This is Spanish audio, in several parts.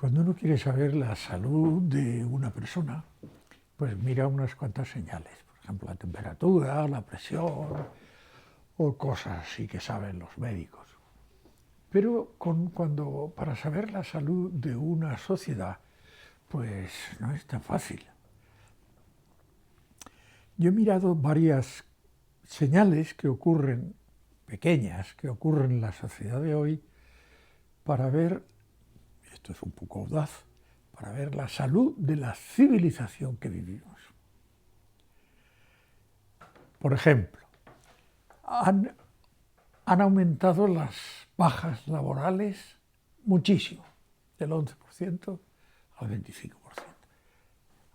Cuando uno quiere saber la salud de una persona, pues mira unas cuantas señales. Por ejemplo, la temperatura, la presión o cosas así que saben los médicos. Pero para saber la salud de una sociedad, pues no es tan fácil. Yo he mirado varias señales que ocurren, pequeñas, que ocurren en la sociedad de hoy, para ver, esto es un poco audaz, para ver la salud de la civilización que vivimos. Por ejemplo, han aumentado las bajas laborales muchísimo, del 11% al 25%.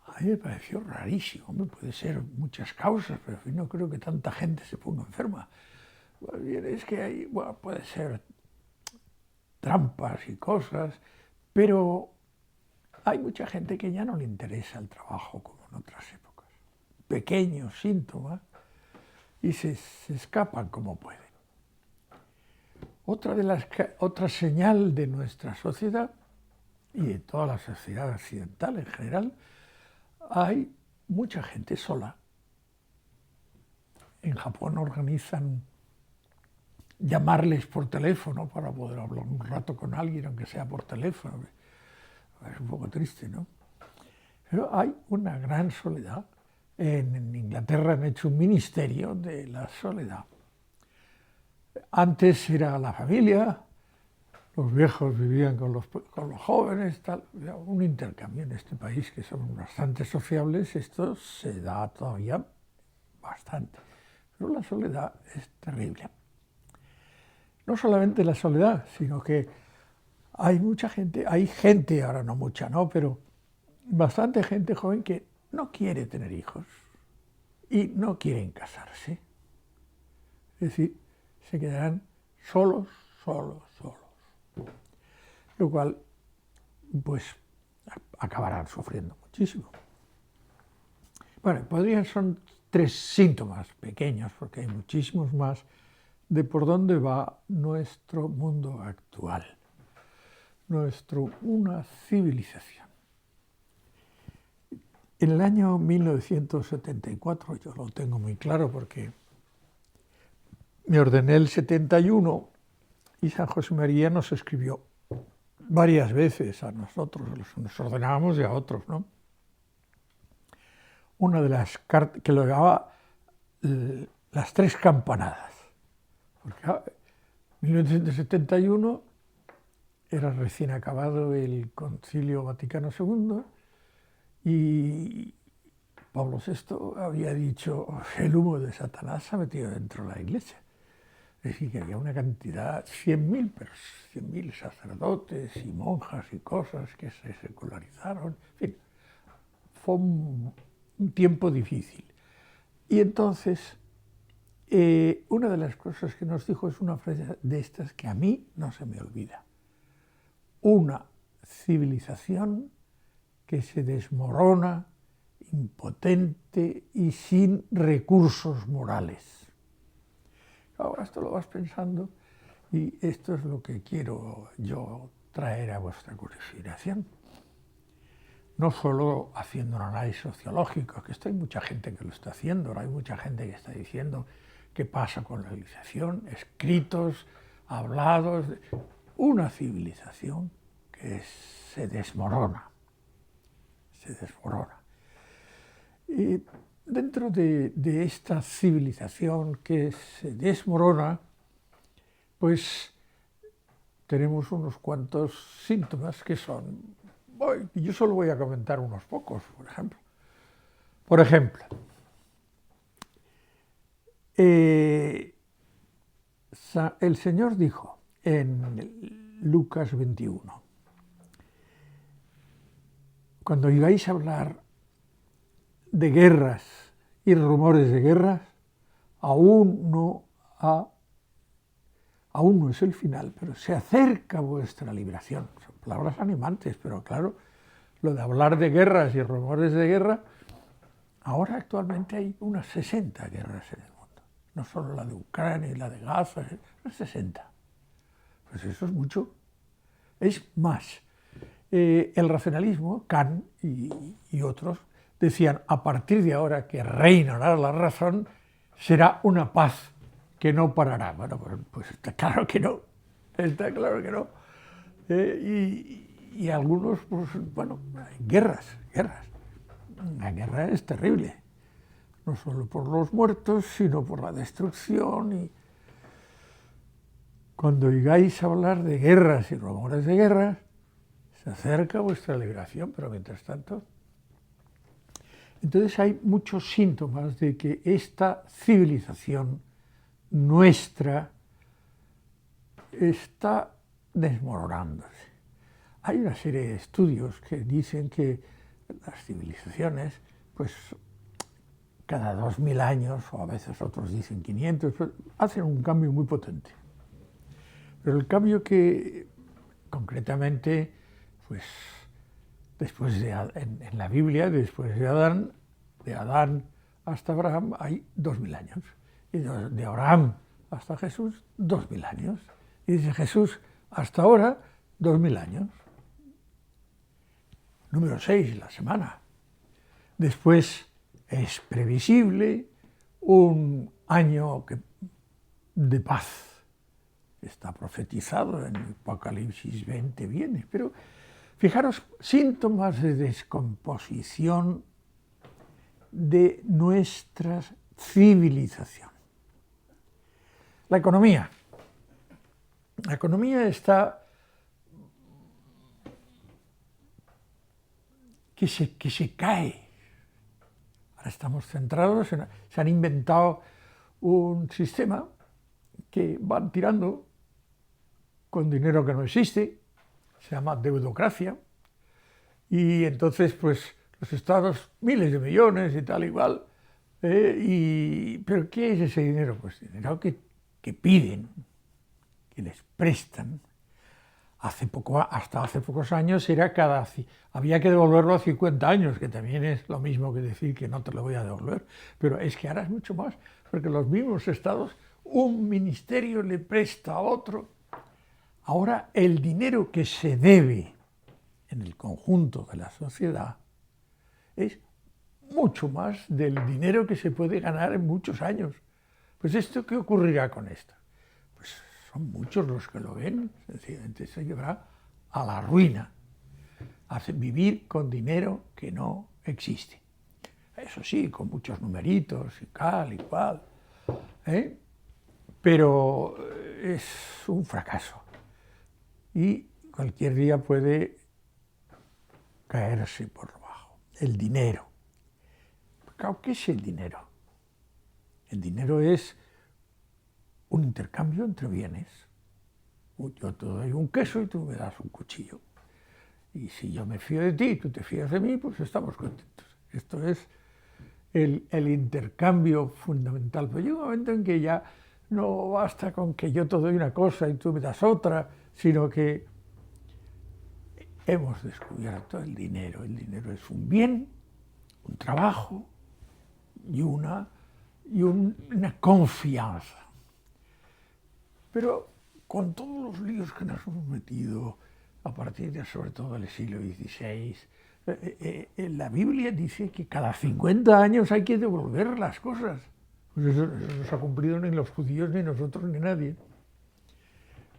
A mí me pareció rarísimo, puede ser muchas causas, pero no creo que tanta gente se ponga enferma. Es que puede ser trampas y cosas, pero hay mucha gente que ya no le interesa el trabajo como en otras épocas. Pequeños síntomas y se escapan como pueden. Otra señal de nuestra sociedad y de toda la sociedad occidental en general, hay mucha gente sola. En Japón organizan llamarles por teléfono para poder hablar un rato con alguien, aunque sea por teléfono. Es un poco triste, ¿no? Pero hay una gran soledad. En Inglaterra han hecho un ministerio de la soledad. Antes era la familia, los viejos vivían con los jóvenes, tal. Un intercambio en este país que son bastante sociables, esto se da todavía bastante. Pero la soledad es terrible. No solamente la soledad, sino que hay gente, ahora no mucha, ¿no? Pero bastante gente joven que no quiere tener hijos y no quieren casarse. Es decir, se quedarán solos. Lo cual, pues, acabarán sufriendo muchísimo. Bueno, son 3 síntomas pequeños, porque hay muchísimos más, de por dónde va nuestro mundo actual, una civilización. En el año 1974, yo lo tengo muy claro porque me ordené el 71 y San José María nos escribió varias veces a nosotros, nos ordenábamos y a otros, ¿no? Una de las cartas que lo llamaba las 3 campanadas. Porque en 1971 era recién acabado el Concilio Vaticano II y Pablo VI había dicho: el humo de Satanás se ha metido dentro de la Iglesia. Es decir, que había una cantidad, 100.000 sacerdotes y monjas y cosas que se secularizaron. En fin, fue un tiempo difícil. Y entonces, una de las cosas que nos dijo es una frase de estas que a mí no se me olvida. Una civilización que se desmorona, impotente y sin recursos morales. Ahora esto lo vas pensando y esto es lo que quiero yo traer a vuestra consideración. No solo haciendo un análisis sociológico, que esto hay mucha gente que lo está haciendo, ahora hay mucha gente que está diciendo qué pasa con la civilización, escritos, hablados, una civilización que se desmorona. Y dentro de esta civilización que se desmorona, pues tenemos unos cuantos síntomas que son... Yo solo voy a comentar unos pocos, por ejemplo. Por ejemplo, el Señor dijo en Lucas 21, cuando ibais a hablar de guerras y rumores de guerras, aún no es el final, pero se acerca vuestra liberación. Son palabras animantes, pero claro, lo de hablar de guerras y rumores de guerra, ahora actualmente hay unas 60 guerras en el mundo. No solo la de Ucrania y la de Gaza, unas 60. Pues eso es mucho. Es más, el racionalismo, Kant y otros, decían, a partir de ahora que reinará la razón, será una paz que no parará. Bueno, pues está claro que no, está claro que no. Y algunos, pues bueno, guerras. La guerra es terrible, no solo por los muertos, sino por la destrucción. Y cuando oigáis hablar de guerras y rumores de guerras, se acerca vuestra liberación, pero mientras tanto. Entonces hay muchos síntomas de que esta civilización nuestra está desmoronándose. Hay una serie de estudios que dicen que las civilizaciones, pues cada 2000 años, o a veces otros dicen 500, pues, hacen un cambio muy potente. Pero el cambio que concretamente, pues después en la Biblia, después de Adán hasta Abraham, hay 2000 años. Y de Abraham hasta Jesús, 2000 años. Y dice Jesús, hasta ahora, 2000 años. Número 6, la semana. Después es previsible un año de paz. Está profetizado en Apocalipsis 20, viene. Pero fijaros, síntomas de descomposición de nuestra civilización. La economía. La economía está que se cae. Ahora estamos centrados se han inventado un sistema que van tirando con dinero que no existe, se llama deudocracia, y entonces pues los estados, miles de millones y tal igual, ¿pero qué es ese dinero? Pues dinero que piden, que les prestan. Hasta hace pocos años había que devolverlo a 50 años, que también es lo mismo que decir que no te lo voy a devolver, pero es que ahora es mucho más, porque los mismos estados, un ministerio le presta a otro. Ahora el dinero que se debe en el conjunto de la sociedad es mucho más del dinero que se puede ganar en muchos años. Pues esto, ¿qué ocurrirá con esto? Pues son muchos los que lo ven, sencillamente se llevará a la ruina, a vivir con dinero que no existe. Eso sí, con muchos numeritos y tal y cual, pero es un fracaso. Y cualquier día puede caerse por debajo. El dinero. ¿Qué es el dinero? El dinero es un intercambio entre bienes. Yo te doy un queso y tú me das un cuchillo. Y si yo me fío de ti y tú te fías de mí, pues estamos contentos. Esto es el intercambio fundamental. Pero llega un momento en que ya no basta con que yo te doy una cosa y tú me das otra, sino que hemos descubierto el dinero. El dinero es un bien, un trabajo y una confianza. Pero con todos los líos que nos hemos metido a partir de sobre todo del siglo XVI, la Biblia dice que cada 50 años hay que devolver las cosas. Pues eso no se ha cumplido ni los judíos, ni nosotros, ni nadie.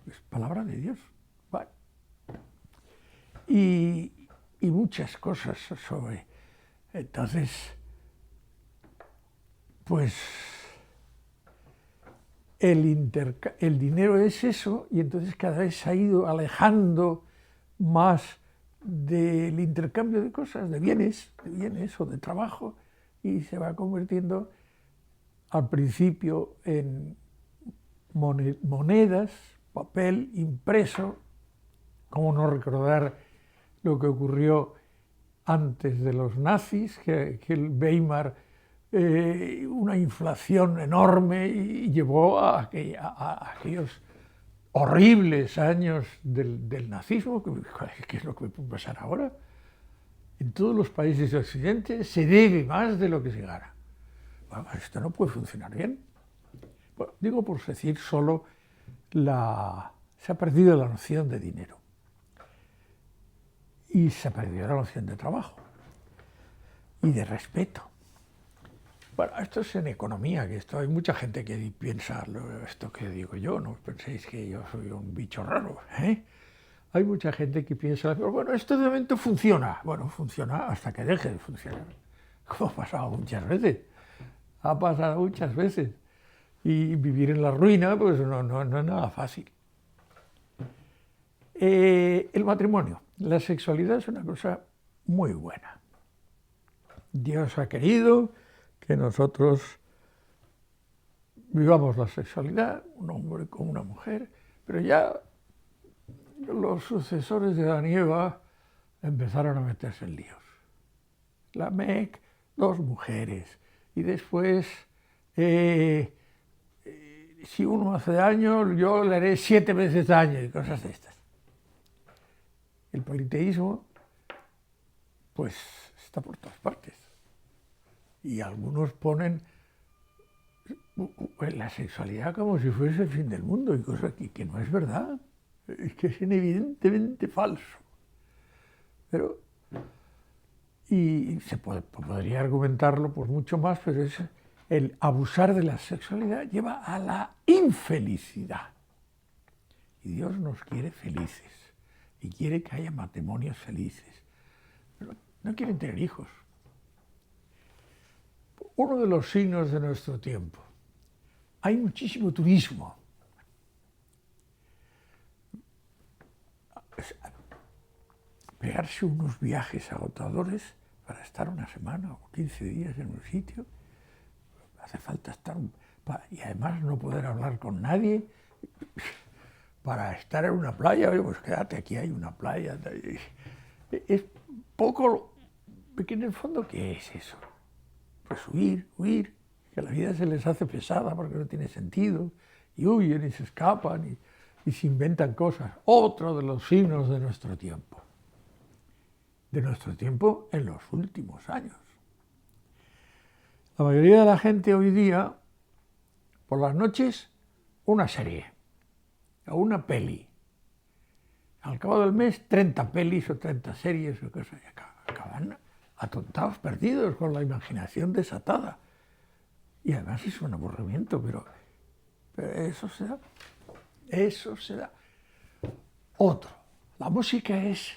Es palabra de Dios. Vale. Y muchas cosas sobre. Entonces, pues el dinero es eso, y entonces cada vez se ha ido alejando más del intercambio de cosas, de bienes o de trabajo, y se va convirtiendo al principio en monedas, papel impreso. ¿Cómo no recordar lo que ocurrió antes de los nazis, que el Weimar, una inflación enorme, y llevó a aquellos horribles años del nazismo? ¿Qué es lo que puede pasar ahora? En todos los países de Occidente se debe más de lo que se gana. Bueno, esto no puede funcionar bien. Bueno, digo por decir solo, se ha perdido la noción de dinero. y se perdió la noción de trabajo y de respeto. Bueno, esto es en economía, que esto hay mucha gente que piensa esto que digo yo, no penséis que yo soy un bicho raro, ¿eh? Hay mucha gente que piensa, pero bueno, esto de momento funciona. Bueno, funciona hasta que deje de funcionar, como ha pasado muchas veces. Ha pasado muchas veces. Y vivir en la ruina, pues no es nada fácil. El matrimonio, la sexualidad es una cosa muy buena. Dios ha querido que nosotros vivamos la sexualidad, un hombre con una mujer, pero ya los sucesores de Adán y Eva empezaron a meterse en líos. Lamec, 2 mujeres, y después, si uno hace daño, yo le haré 7 veces daño, y cosas de estas. El politeísmo, pues, está por todas partes. Y algunos ponen la sexualidad como si fuese el fin del mundo, y cosa que no es verdad, es que es evidentemente falso. Pero, y se podría argumentarlo por mucho más, pero es el abusar de la sexualidad lleva a la infelicidad. Y Dios nos quiere felices, y quiere que haya matrimonios felices, pero no quieren tener hijos. Uno de los signos de nuestro tiempo. Hay muchísimo turismo. Pegarse unos viajes agotadores para estar una semana o 15 días en un sitio. Hace falta estar... Y además no poder hablar con nadie. Para estar en una playa, oye, pues quédate, aquí hay una playa. Es poco... Porque en el fondo, ¿qué es eso? Pues huir, que la vida se les hace pesada porque no tiene sentido, y huyen y se escapan y se inventan cosas. Otro de los signos de nuestro tiempo en los últimos años. La mayoría de la gente hoy día, por las noches, una serie o una peli. Al cabo del mes, 30 pelis o 30 series o cosas, y acaban atontados, perdidos, con la imaginación desatada. Y además es un aburrimiento, pero eso se da. Otro, la música es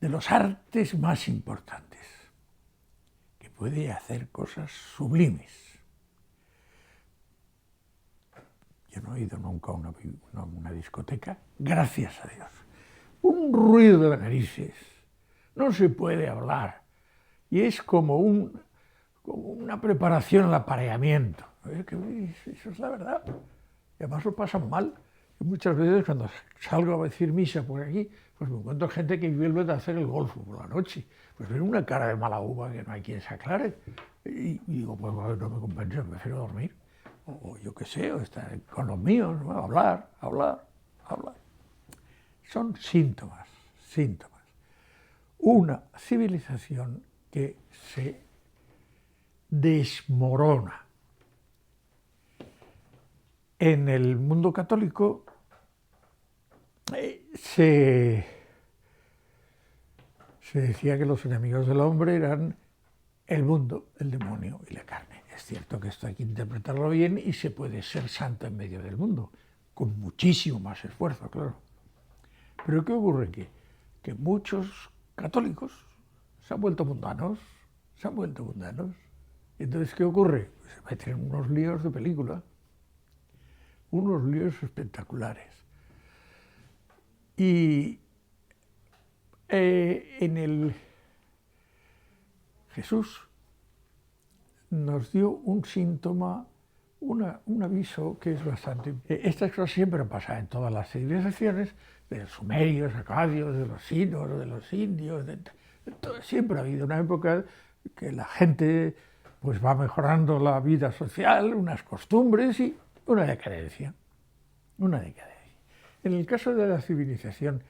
de los artes más importantes, que puede hacer cosas sublimes. Yo no he ido nunca a una discoteca, gracias a Dios. Un ruido de narices, no se puede hablar, y es como una preparación al apareamiento. Eso es la verdad. Y además lo pasan mal. Y muchas veces cuando salgo a decir misa por aquí, pues me encuentro gente que vuelve de hacer el golfo por la noche. Pues ven una cara de mala uva que no hay quien se aclare. Y digo, pues no me compensa, prefiero dormir. O yo qué sé, o estar con los míos, ¿no? hablar. Son síntomas. Una civilización que se desmorona. En el mundo católico se decía que los enemigos del hombre eran el mundo, el demonio y la carne. Es cierto que esto hay que interpretarlo bien y se puede ser santo en medio del mundo, con muchísimo más esfuerzo, claro. Pero ¿qué ocurre? Que muchos católicos se han vuelto mundanos. Entonces, ¿qué ocurre? Pues se meten en unos líos de película, unos líos espectaculares. Y Jesús nos dio un síntoma, un aviso que es bastante... Estas cosas siempre pasan en todas las civilizaciones, de los sumerios, acadios, de los sinos, de los indios, siempre ha habido una época que la gente pues va mejorando la vida social, unas costumbres y una decadencia. En el caso de la civilización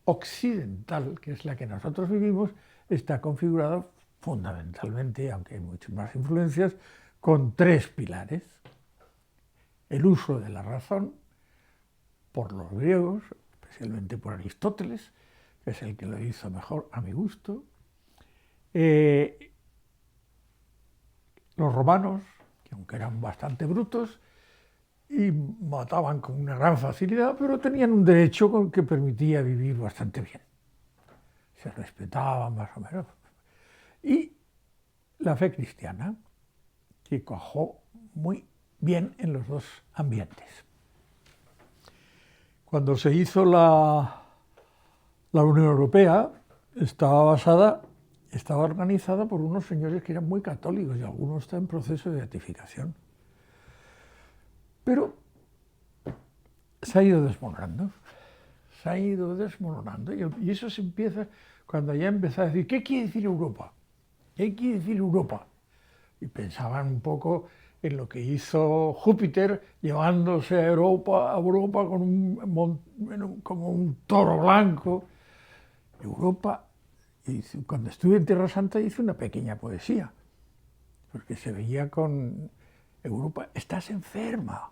occidental, que es la que nosotros vivimos, está configurada fundamentalmente, aunque hay muchas más influencias, con 3 pilares. El uso de la razón por los griegos, especialmente por Aristóteles, que es el que lo hizo mejor a mi gusto. Los romanos, que aunque eran bastante brutos y mataban con una gran facilidad, pero tenían un derecho que permitía vivir bastante bien. Se respetaban más o menos. Y la fe cristiana, que cuajó muy bien en los dos ambientes. Cuando se hizo la Unión Europea, estaba organizada por unos señores que eran muy católicos y algunos están en proceso de beatificación. Pero se ha ido desmoronando. Y eso se empieza cuando ya empezó a decir, ¿qué quiere decir Europa? ¿Qué quiere decir Europa? Y pensaban un poco en lo que hizo Júpiter, llevándose a Europa como un toro blanco. Europa, cuando estuve en Tierra Santa hice una pequeña poesía, porque se veía con Europa, estás enferma,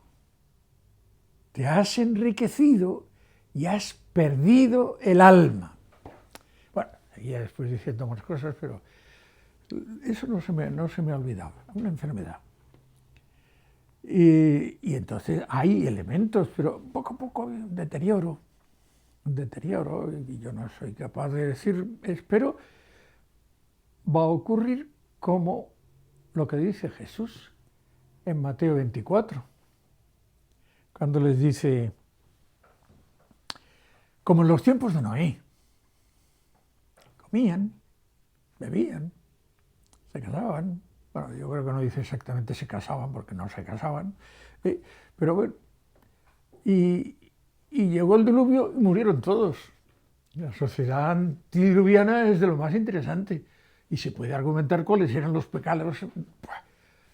te has enriquecido y has perdido el alma. Bueno, seguía después diciendo más cosas, pero eso no se me ha olvidado, una enfermedad. Y entonces hay elementos, pero poco a poco un deterioro, y yo no soy capaz de decir, pero va a ocurrir como lo que dice Jesús en Mateo 24, cuando les dice, como en los tiempos de Noé, comían, bebían, se casaban. Bueno, yo creo que no dice exactamente se casaban, porque no se casaban, pero bueno, y llegó el diluvio y murieron todos. La sociedad antidiluviana es de lo más interesante y se puede argumentar cuáles eran los pecados.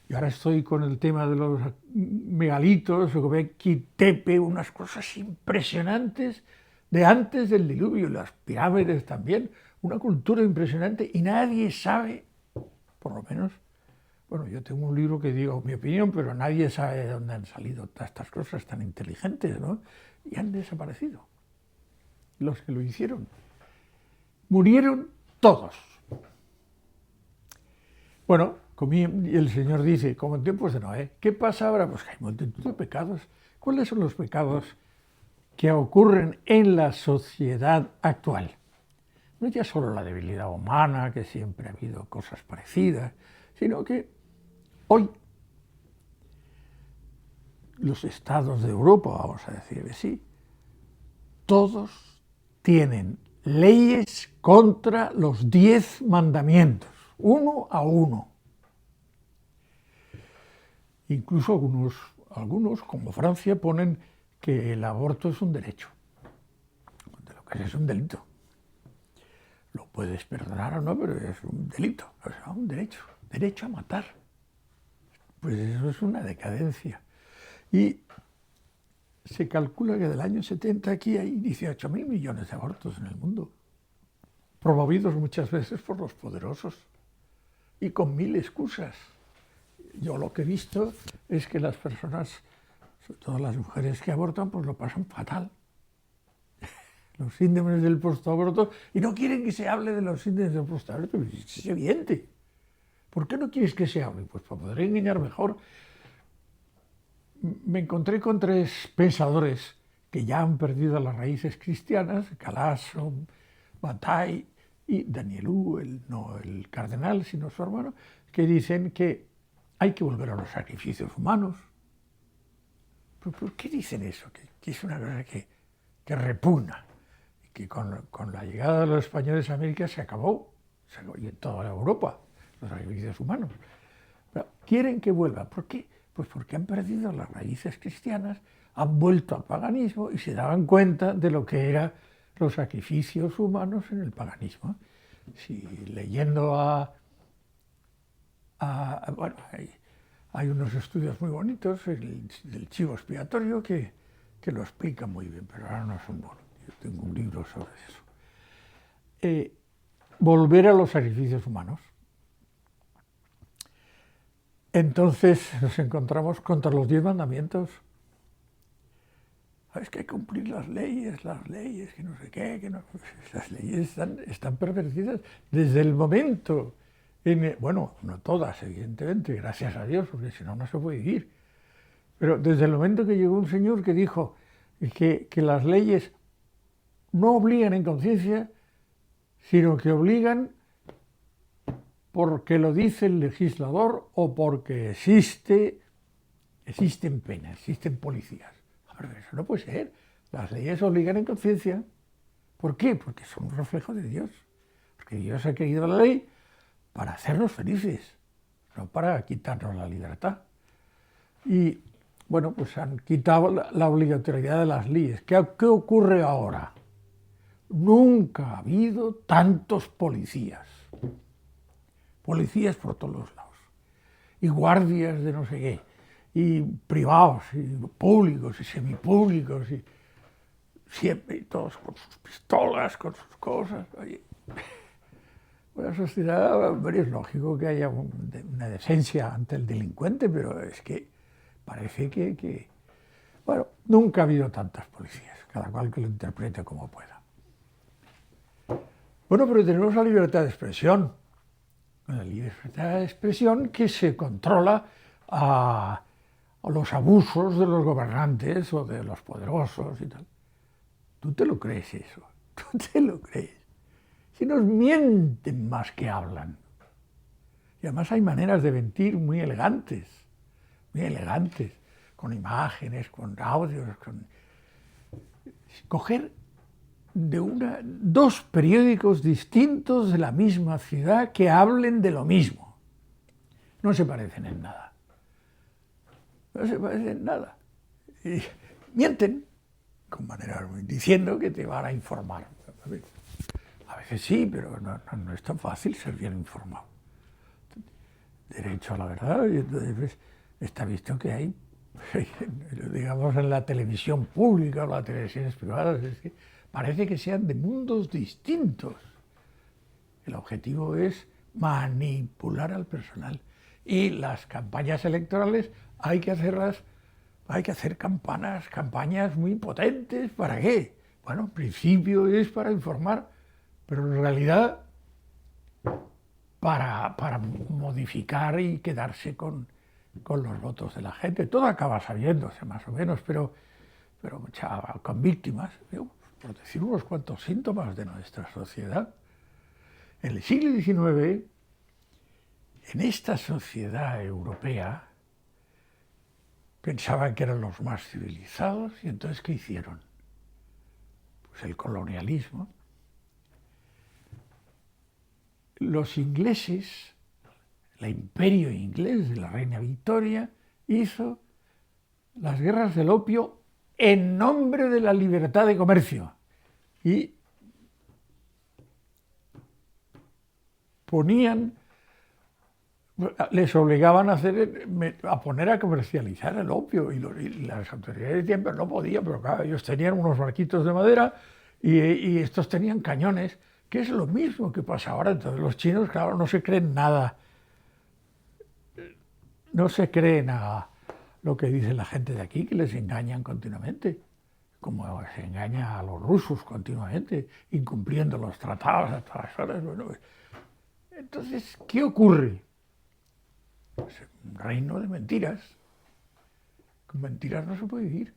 Y ahora estoy con el tema de los megalitos, Göbekli Tepe, unas cosas impresionantes de antes del diluvio, las pirámides también, una cultura impresionante y nadie sabe, por lo menos, bueno, yo tengo un libro que digo mi opinión, pero nadie sabe de dónde han salido todas estas cosas tan inteligentes, ¿no? Y han desaparecido. Los que lo hicieron. Murieron todos. Bueno, y el Señor dice, como en tiempos de Noé, ¿qué pasa ahora? Pues hay multitud de pecados. ¿Cuáles son los pecados que ocurren en la sociedad actual? No ya solo la debilidad humana, que siempre ha habido cosas parecidas, sino que hoy los estados de Europa, vamos a decir así, todos tienen leyes contra los 10 mandamientos, uno a uno. Incluso algunos, como Francia, ponen que el aborto es un derecho, de lo que es un delito. Lo puedes perdonar o no, pero es un delito, o sea, un derecho a matar. Pues eso es una decadencia. Y se calcula que del año 70 aquí hay 18.000 millones de abortos en el mundo, promovidos muchas veces por los poderosos y con 1000 excusas. Yo lo que he visto es que las personas, sobre todo las mujeres que abortan, pues lo pasan fatal. Los síndromes del postaborto, y no quieren que se hable de los síndromes del postaborto, es evidente. ¿Por qué no quieres que se hable? Pues para poder engañar mejor. Me encontré con 3 pensadores que ya han perdido las raíces cristianas, Calasso, Bataille y Danielou, el cardenal, sino su hermano, que dicen que hay que volver a los sacrificios humanos. ¿Pero por qué dicen eso? Que es una cosa que repugna. Que con la llegada de los españoles a América se acabó, y en toda Europa, los sacrificios humanos. Pero quieren que vuelva. ¿Por qué? Pues porque han perdido las raíces cristianas, han vuelto al paganismo y se daban cuenta de lo que eran los sacrificios humanos en el paganismo. Si leyendo bueno, hay unos estudios muy bonitos del chivo expiatorio que lo explican muy bien, pero ahora no son buenos. Yo tengo un libro sobre eso. Volver a los sacrificios humanos. Entonces nos encontramos contra los 10 mandamientos. Es que hay que cumplir las leyes, que no sé qué, que no... Las leyes están pervertidas desde el momento, bueno, no todas, evidentemente, gracias a Dios, porque si no, no se puede vivir. Pero desde el momento que llegó un señor que dijo que las leyes no obligan en conciencia, sino que obligan porque lo dice el legislador o porque existen penas, existen policías. Pero eso no puede ser. Las leyes obligan en conciencia. ¿Por qué? Porque son un reflejo de Dios. Porque Dios ha querido la ley para hacernos felices, no para quitarnos la libertad. Y bueno, pues han quitado la obligatoriedad de las leyes. ¿Qué ocurre ahora? Nunca ha habido tantos policías. Policías por todos los lados. Y guardias de no sé qué. Y privados, y públicos, y semipúblicos, y siempre, y todos con sus pistolas, con sus cosas. Oye, una sociedad, es lógico que haya una decencia ante el delincuente, pero es que parece que bueno, nunca ha habido tantas policías, cada cual que lo interprete como pueda. Bueno, pero tenemos la libertad de expresión. La libertad de expresión que se controla a los abusos de los gobernantes o de los poderosos y tal. ¿Tú te lo crees eso? ¿Tú te lo crees? Si nos mienten más que hablan. Y además hay maneras de mentir muy elegantes, con imágenes, con audios, con... Coger de dos periódicos distintos de la misma ciudad que hablen de lo mismo. No se parecen en nada. No se parecen en nada. Y mienten con maneras diciendo que te van a informar. A veces sí, pero no es tan fácil ser bien informado. Derecho a la verdad, y entonces pues, está visto que hay, digamos, en la televisión pública o las televisiones privadas, es que parece que sean de mundos distintos. El objetivo es manipular al personal. Y las campañas electorales hay que hacer campañas muy potentes. ¿Para qué? Bueno, en principio es para informar, pero en realidad para modificar y quedarse con los votos de la gente. Todo acaba sabiéndose más o menos, pero con víctimas, por decir unos cuantos síntomas de nuestra sociedad. En el siglo XIX, en esta sociedad europea, pensaban que eran los más civilizados y entonces ¿qué hicieron? Pues el colonialismo. Los ingleses, el imperio inglés de la reina Victoria, hizo las guerras del opio en nombre de la libertad de comercio y les obligaban a poner a comercializar el opio y las autoridades decían, pero no podían, pero claro, ellos tenían unos barquitos de madera y estos tenían cañones, que es lo mismo que pasa ahora. Entonces los chinos, claro, no se creen nada, lo que dice la gente de aquí, que les engañan continuamente, como se engaña a los rusos continuamente, incumpliendo los tratados a todas horas. Bueno, entonces, ¿qué ocurre? Pues un reino de mentiras. Con mentiras no se puede vivir.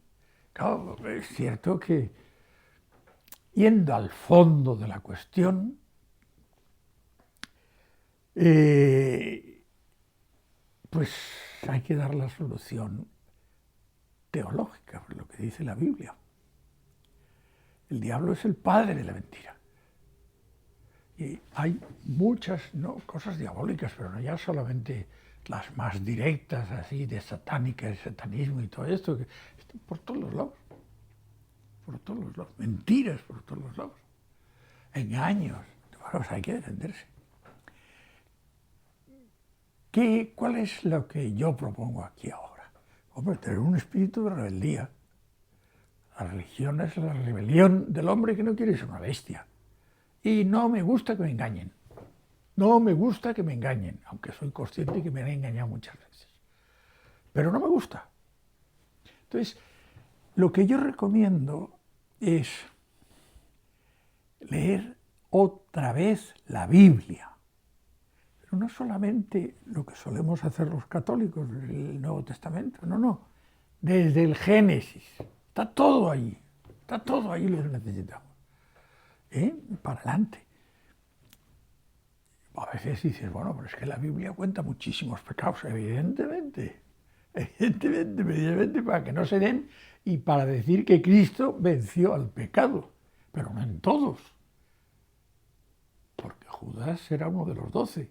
Claro, es cierto que yendo al fondo de la cuestión, pues hay que dar la solución teológica, por lo que dice la Biblia. El diablo es el padre de la mentira. Y hay muchas cosas diabólicas, pero no ya solamente las más directas, así, de satánica, de satanismo y todo esto, que están por todos los lados. Por todos los lados. Mentiras por todos los lados. Engaños. Bueno, pues hay que defenderse. ¿Cuál es lo que yo propongo aquí ahora? Hombre, tener un espíritu de rebeldía. La religión es la rebelión del hombre que no quiere ser una bestia. Y no me gusta que me engañen. No me gusta que me engañen, aunque soy consciente que me han engañado muchas veces. Pero no me gusta. Entonces, Lo que yo recomiendo es leer otra vez la Biblia. Pero no solamente lo que solemos hacer los católicos, el Nuevo Testamento, no. Desde el Génesis. Está todo ahí lo que necesitamos. Para adelante. A veces dices, bueno, pero es que la Biblia cuenta muchísimos pecados, evidentemente, para que no se den y para decir que Cristo venció al pecado, pero no en todos, porque Judas era uno de los 12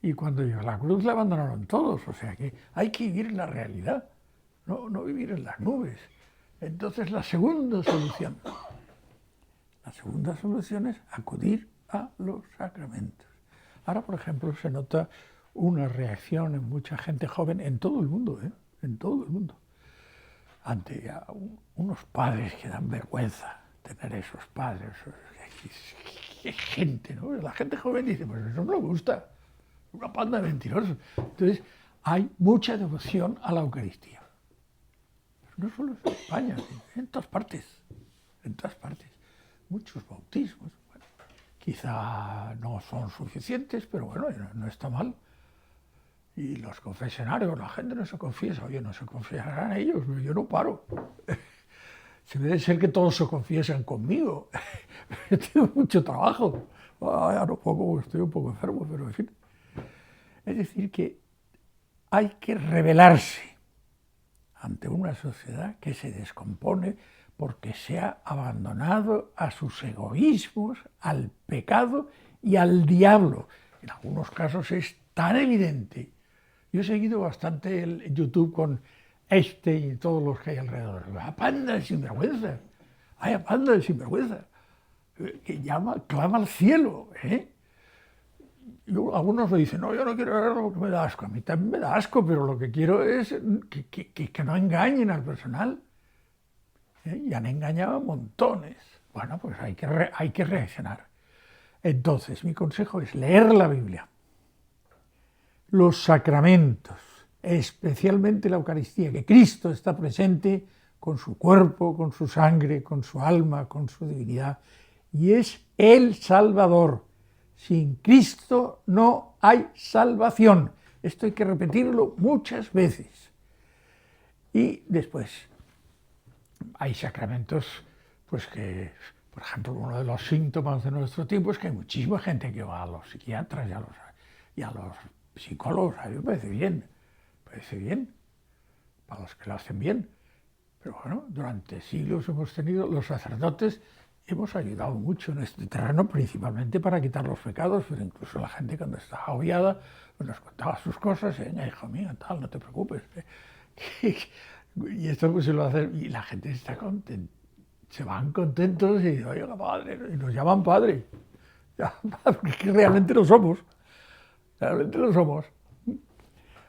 y cuando llegó a la cruz le abandonaron todos, o sea que hay que vivir en la realidad, no vivir en las nubes. Entonces la segunda solución es acudir a los sacramentos. Ahora, por ejemplo, se nota una reacción en mucha gente joven en todo el mundo, en todo el mundo, ante unos padres que dan vergüenza tener esos padres. Qué gente, ¿no? La gente joven dice, pues eso no me gusta, una panda de mentirosos. Entonces, hay mucha devoción a la Eucaristía. Pero no solo en España, en todas partes, muchos bautismos. Quizá no son suficientes, pero bueno, no está mal. Y los confesionarios, la gente no se confiesa, oye, no se confiesarán ellos, pero yo no paro. Se debe ser que todos se confiesan conmigo. Yo tengo mucho trabajo. Ya no puedo, estoy un poco enfermo, pero en fin. Es decir, que hay que rebelarse ante una sociedad que se descompone porque se ha abandonado a sus egoísmos, al pecado y al diablo. En algunos casos es tan evidente. Yo he seguido bastante el YouTube con y todos los que hay alrededor. ¡Ah, panda de sinvergüenza! ¡Ay, panda de sinvergüenza! Que clama al cielo. Algunos me dicen, no, yo no quiero verlo porque me da asco. A mí también me da asco, pero lo que quiero es que no engañen al personal. Y han engañado a montones. Bueno, pues hay que reaccionar. Entonces, mi consejo es leer la Biblia, los sacramentos, especialmente la Eucaristía, que Cristo está presente con su cuerpo, con su sangre, con su alma, con su divinidad, y es el Salvador. Sin Cristo no hay salvación. Esto hay que repetirlo muchas veces. Y después, hay sacramentos, pues que, por ejemplo, uno de los síntomas de nuestro tiempo es que hay muchísima gente que va a los psiquiatras y a los psicólogos. A mí me parece bien, para los que lo hacen bien. Pero bueno, durante siglos los sacerdotes hemos ayudado mucho en este terreno, principalmente para quitar los pecados, pero incluso la gente cuando estaba agobiada pues nos contaba sus cosas, venga, hijo mío, tal, no te preocupes. Y esto pues se lo hace, y la gente está contenta, se van contentos y dicen, oiga, padre, y nos llaman padre. Ya, porque realmente lo somos.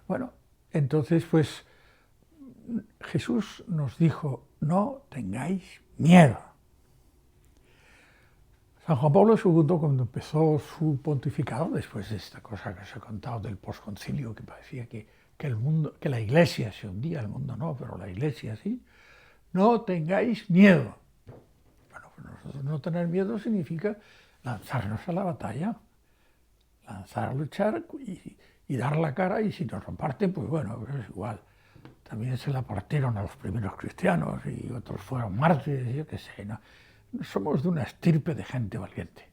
Bueno, entonces pues Jesús nos dijo, no tengáis miedo. San Juan Pablo II, cuando empezó su pontificado, después de esta cosa que os he contado del posconcilio, que parecía que la Iglesia se hundía, el mundo no, pero la Iglesia sí, no tengáis miedo. Bueno, pues nosotros no tener miedo significa lanzarnos a la batalla, lanzar a luchar y dar la cara, y si nos lo parten, pues bueno, es igual. También se la partieron a los primeros cristianos y otros fueron mártires, yo qué sé, ¿no? Somos de una estirpe de gente valiente.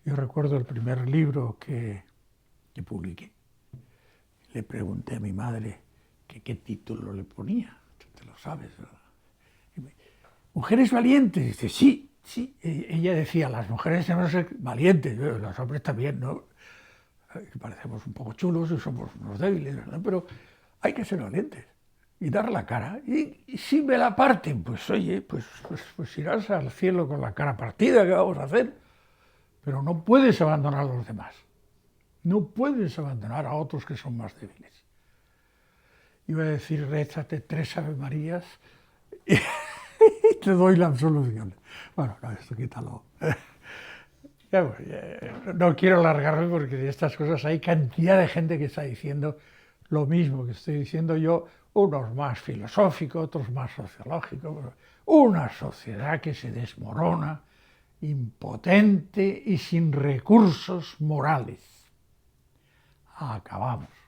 Yo recuerdo el primer libro que publiqué. Le pregunté a mi madre qué título le ponía. Tú te lo sabes, ¿verdad? Mujeres valientes. Dice, sí. Ella decía, las mujeres tenemos que ser valientes, los hombres también, ¿no? Parecemos un poco chulos y somos unos débiles, ¿verdad? Pero hay que ser valientes y dar la cara. Y si me la parten, pues oye, pues irás al cielo con la cara partida, ¿qué vamos a hacer? Pero no puedes abandonar a los demás. No puedes abandonar a otros que son más débiles. Iba a decir, rézate 3 Ave Marías y te doy la absolución. Bueno, no, esto quítalo. No quiero alargarme porque de estas cosas hay cantidad de gente que está diciendo lo mismo que estoy diciendo yo, unos más filosóficos, otros más sociológicos, una sociedad que se desmorona, impotente y sin recursos morales. Acabamos.